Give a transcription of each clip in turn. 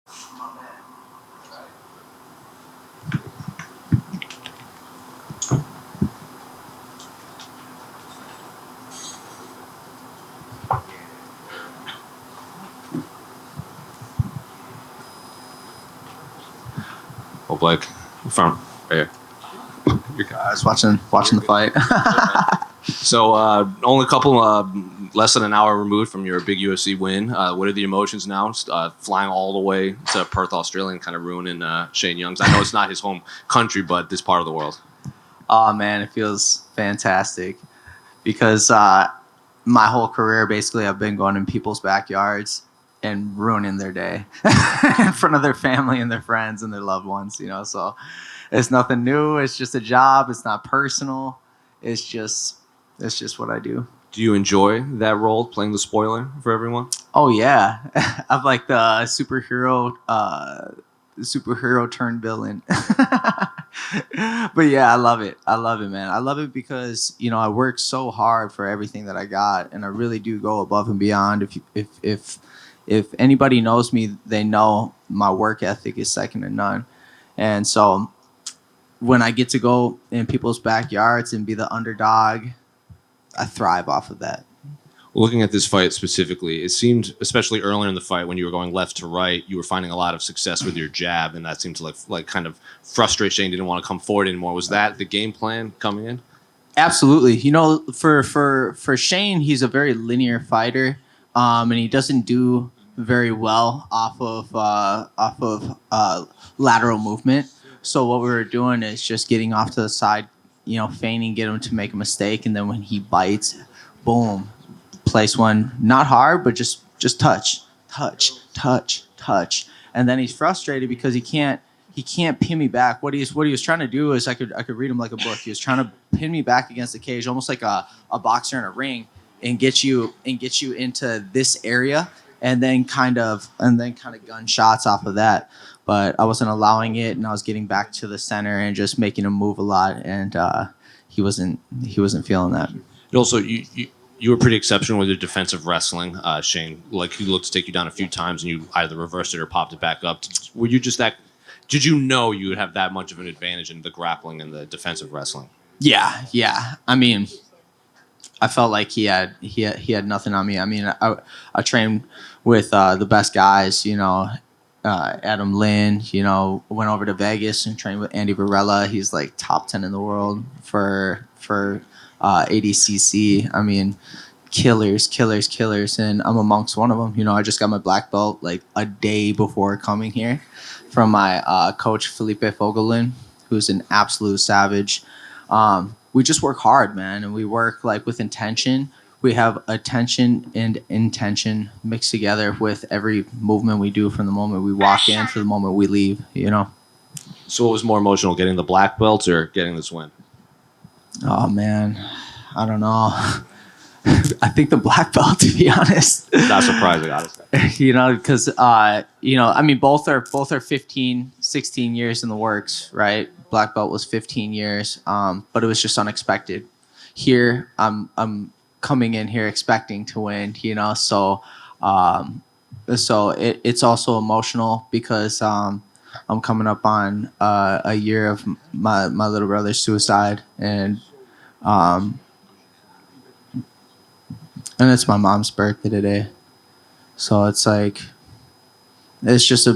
Oh, Blake, from right here. I was watching the fight. So, only a couple, less than an hour removed from your big UFC win. What are the emotions now? Flying all the way to Perth, Australia, and kind of ruining Shane Young's. I know it's not his home country, but this part of the world. Oh man, it feels fantastic because my whole career basically I've been going in people's backyards and ruining their day in front of their family and their friends and their loved ones. So it's nothing new. It's just a job. It's not personal. It's just what I do. Do you enjoy that role, playing the spoiler for everyone? Oh yeah, I'm like the superhero turned villain. But yeah, I love it, man. I love it because I work so hard for everything that I got, and I really do go above and beyond. If anybody knows me, they know my work ethic is second to none. And so when I get to go in people's backyards and be the underdog, I thrive off of that. Looking at this fight specifically, it seemed, especially earlier in the fight when you were going left to right, you were finding a lot of success with your jab, and that seemed to like kind of frustrate Shane. Didn't want to come forward anymore. Was that the game plan coming in? Absolutely. For Shane, he's a very linear fighter, and he doesn't do very well off of lateral movement. So what we were doing is just getting off to the side, feigning, get him to make a mistake, and then when he bites, boom, place one, not hard, but just touch, and then he's frustrated because he can't pin me back. What he was trying to do is I could read him like a book. He was trying to pin me back against the cage, almost like a boxer in a ring, and get you into this area, and then kind of gun shots off of that. But I wasn't allowing it, and I was getting back to the center and just making him move a lot, and he wasn't feeling that. And also, you were pretty exceptional with your defensive wrestling, Shane. Like, he looked to take you down a few times, and you either reversed it or popped it back up. Were you just that? Did you know you would have that much of an advantage in the grappling and the defensive wrestling? Yeah. I mean, I felt like he had nothing on me. I mean, I trained with the best guys. Adam Lynn. Went over to Vegas and trained with Andy Varela. He's like top 10 in the world for ADCC. I mean, killers, and I'm amongst one of them. I just got my black belt like a day before coming here from my coach Felipe Fogelin, who's an absolute savage. We just work hard, man, and we work like with intention. We have attention and intention mixed together with every movement we do from the moment we walk in to the moment we leave. So, what was more emotional, getting the black belt or getting this win? Oh man, I don't know. I think the black belt, to be honest. Not surprising, honestly. Because I mean, both are 15, 16 years in the works, right? Black belt was 15 years, but it was just unexpected. Here, I'm coming in here expecting to win, So it's also emotional because I'm coming up on a year of my little brother's suicide, and it's my mom's birthday today, so it's like it's just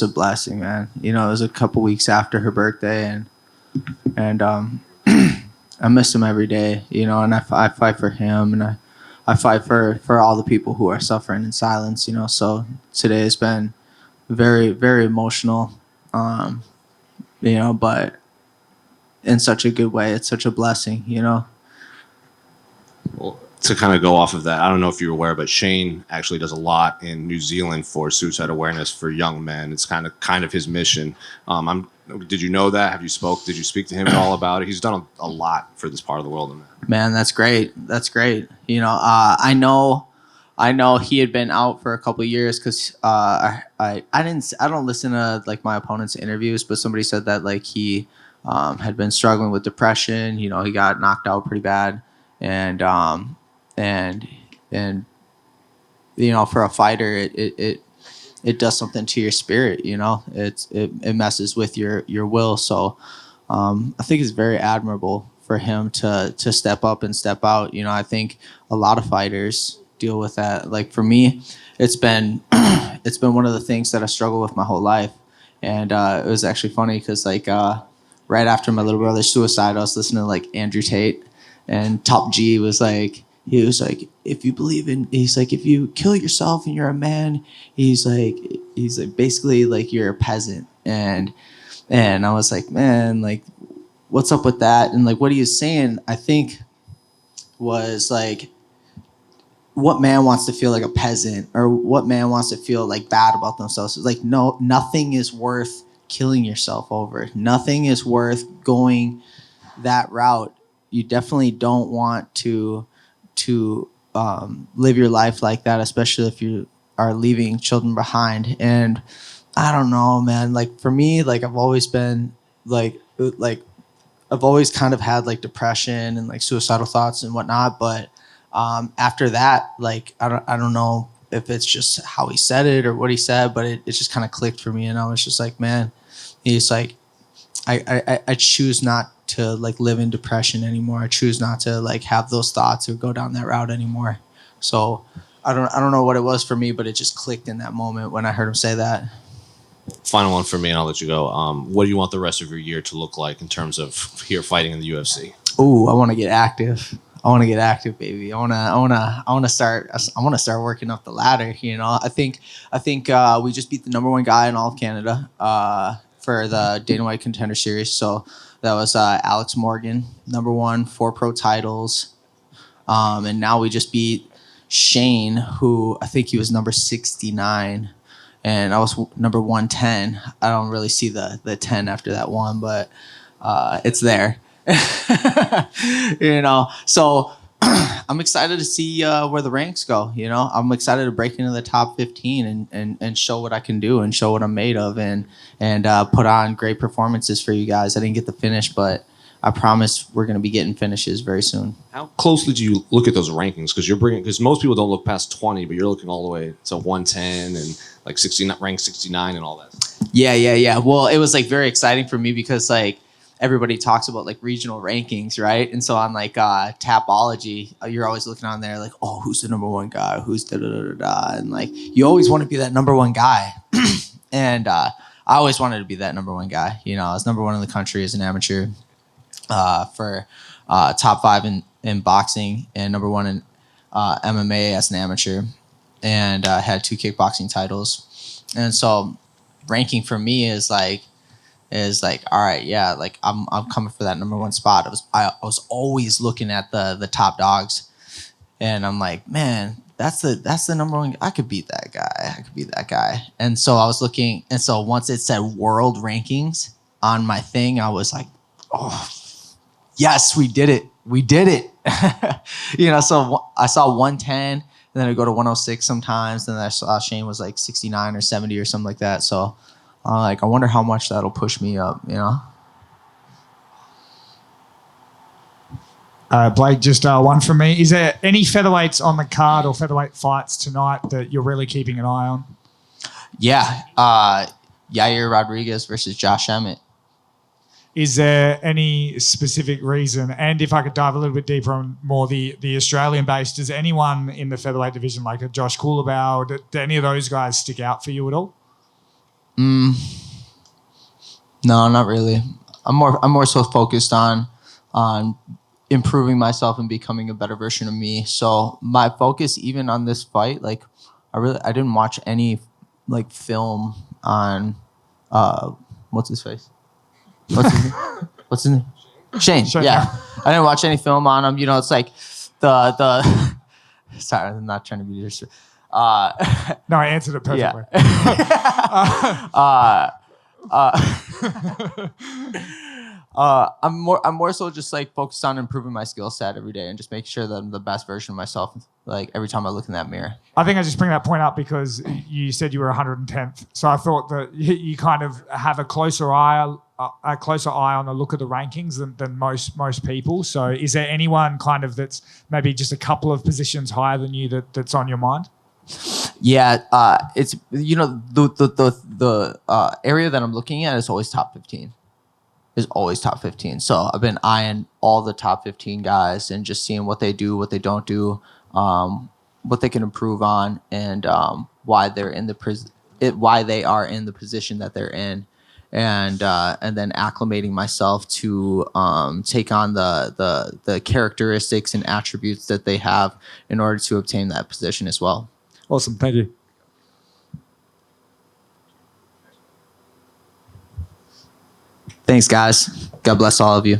a blessing, man. It was a couple weeks after her birthday, and I miss him every day, and I fight for him, and I fight for all the people who are suffering in silence, So today has been very, very emotional, but in such a good way. It's such a blessing, Well, to kind of go off of that, I don't know if you're aware, but Shane actually does a lot in New Zealand for suicide awareness for young men. It's kind of his mission. Did you know that? Did you speak to him at all about it? He's done a lot for this part of the world. Man, that's great. I know he had been out for a couple of years because I don't listen to like my opponent's interviews, but somebody said that like he had been struggling with depression. He got knocked out pretty bad, and for a fighter, it does something to your spirit. You know, it messes with your will. So I think it's very admirable for him to step up and step out. You know, I think a lot of fighters deal with that. Like for me, it's been it's been one of the things that I struggle with my whole life. And it was actually funny because like right after my little brother's suicide, I was listening to like Andrew Tate, and Top G was like, he was like, if you believe in, he's like, if you kill yourself and you're a man, he's like basically like you're a peasant. And I was like, man, like what's up with that? And like what he was saying, I think was like, what man wants to feel like a peasant, or what man wants to feel like bad about themselves? It's like, no, nothing is worth killing yourself over. Nothing is worth going that route. You definitely don't want to live your life like that, especially if you are leaving children behind. And I don't know, man, like for me, like I've always been like I've always kind of had like depression and like suicidal thoughts and whatnot. But after that, like I don't know if it's just how he said it or what he said, but it just kind of clicked for me. And I was just like, man, he's like, I choose not to like live in depression anymore. I choose not to like have those thoughts or go down that route anymore. So I don't know what it was for me, but it just clicked in that moment when I heard him say that. Final one for me, and I'll let you go. What do you want the rest of your year to look like in terms of here fighting in the UFC? Ooh, I want to get active. I want to get active, baby. I want to start working up the ladder. You know, I think we just beat the number one guy in all of Canada for the Dana White Contender Series. So that was Alex Morgan, number one, 4 pro titles, and now we just beat Shane, who I think he was number 69, and I was number 110. I don't really see the 10 after that one, but it's there. You know, so I'm excited to see where the ranks go. You know, I'm excited to break into the top 15 and show what I can do and show what I'm made of, and put on great performances for you guys. I didn't get the finish, but I promise we're going to be getting finishes very soon. How closely do you look at those rankings? Because most people don't look past 20, but you're looking all the way to 110 and like 69, rank 69 and all that. Yeah. Well, it was like very exciting for me because like everybody talks about like regional rankings, right? And so on like Tapology, you're always looking on there like, oh, who's the number one guy? Who's da da da da da? And like you always want to be that number one guy. And I always wanted to be that number one guy. You know, I was number one in the country as an amateur for top 5 in boxing, and number one in MMA as an amateur, and had 2 kickboxing titles. And so ranking for me is like, all right, yeah, like I'm coming for that number one spot. I was always looking at the top dogs, and I'm like, man, that's the number one. I could beat that guy. And so I was looking, and so once it said world rankings on my thing, I was like, oh, yes, we did it. You know, so I saw 110, and then I go to 106 sometimes, and then I saw Shane was like 69 or 70 or something like that. So like, I wonder how much that'll push me up, you know? Blake, just one from me. Is there any featherweights on the card or featherweight fights tonight that you're really keeping an eye on? Yeah. Yair Rodriguez versus Josh Emmett. Is there any specific reason? And if I could dive a little bit deeper on more the Australian base, does anyone in the featherweight division, like a Josh Coolabau, do any of those guys stick out for you at all? No, not really. I'm more so focused on improving myself and becoming a better version of me. So my focus, even on this fight, like I didn't watch any like film on what's his face? What's his name? Shane. Yeah. I didn't watch any film on him. You know, it's like the sorry, I'm not trying to be disrespectful. No, I answered it perfectly. I'm more so just like focused on improving my skill set every day and just make sure that I'm the best version of myself. Like every time I look in that mirror. I think I just bring that point up because you said you were 110th, so I thought that you kind of have a closer eye on the look of the rankings than most people. So is there anyone kind of that's maybe just a couple of positions higher than you that's on your mind? Yeah, it's the area that I'm looking at is always top 15. Is always top 15. So I've been eyeing all the top 15 guys and just seeing what they do, what they don't do, what they can improve on, and why they're in why they are in the position that they're in, and then acclimating myself to take on the characteristics and attributes that they have in order to obtain that position as well. Awesome. Thank you. Thanks, guys. God bless all of you.